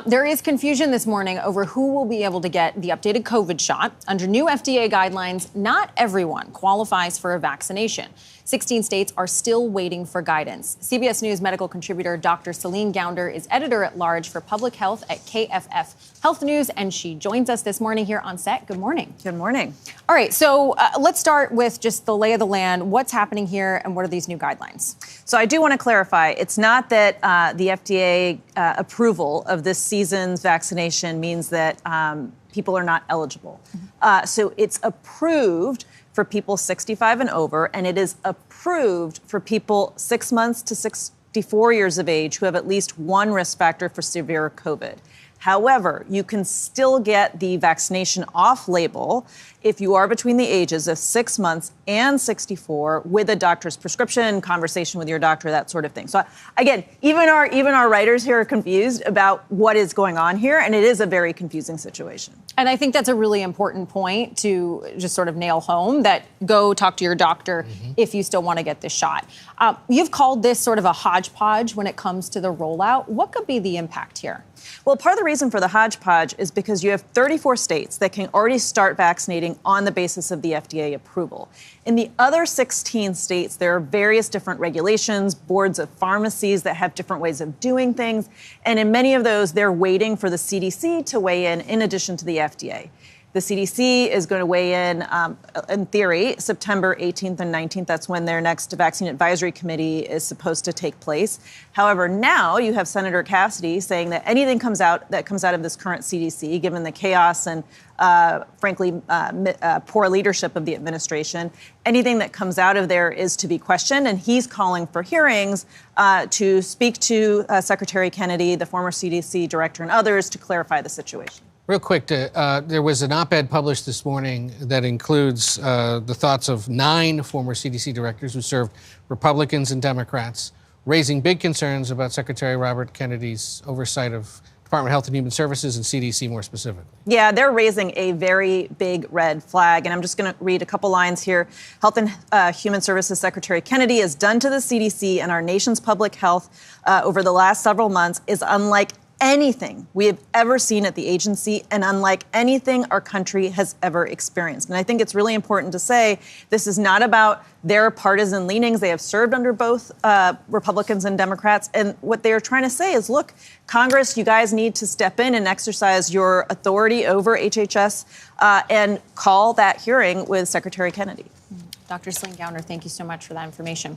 There is confusion this morning over who will be able to get the updated COVID shot. Under new FDA guidelines, not everyone qualifies for a vaccination. 16 states are still waiting for guidance. CBS News medical contributor Dr. Celine Gounder is editor-at-large for public health at KFF Health News, and she joins us this morning here on set. Good morning. Good morning. All right, so let's start with just the lay of the land. What's happening here, and what are these new guidelines? So I do want to clarify, it's not that the FDA approval of this season's vaccination means that people are not eligible. So it's approved for people 65 and over, and it is approved for people 6 months to 64 years of age who have at least one risk factor for severe COVID. However, you can still get the vaccination off-label if you are between the ages of 6 months and 64 with a doctor's prescription, conversation with your doctor, that sort of thing. So again, even our writers here are confused about what is going on here, and it is a very confusing situation. And I think that's a really important point to just sort of nail home, that go talk to your doctor if you still want to get this shot. You've called this sort of a hodgepodge when it comes to the rollout. What could be the impact here? Well, part of the reason for the hodgepodge is because you have 34 states that can already start vaccinating on the basis of the FDA approval. In the other 16 states, there are various different regulations, boards of pharmacies that have different ways of doing things. And in many of those, they're waiting for the CDC to weigh in addition to the FDA. The CDC is going to weigh in theory, September 18th and 19th. That's when their next vaccine advisory committee is supposed to take place. However, now you have Senator Cassidy saying that anything that comes out of this current CDC, given the chaos and, frankly, poor leadership of the administration, anything that comes out of there is to be questioned. And he's calling for hearings to speak to Secretary Kennedy, the former CDC director, and others to clarify the situation. Real quick, there was an op-ed published this morning that includes the thoughts of 9 former CDC directors who served Republicans and Democrats, raising big concerns about Secretary Robert Kennedy's oversight of Department of Health and Human Services and CDC more specifically. Yeah, they're raising a very big red flag. And I'm just going to read a couple lines here. Health and Human Services Secretary Kennedy has done to the CDC and our nation's public health over the last several months is unlike anything we have ever seen at the agency and unlike anything our country has ever experienced. And I think it's really important to say this is not about their partisan leanings. They have served under both Republicans and Democrats. And what they are trying to say is, look, Congress, you guys need to step in and exercise your authority over HHS and call that hearing with Secretary Kennedy. Dr. Celine Gounder, thank you so much for that information.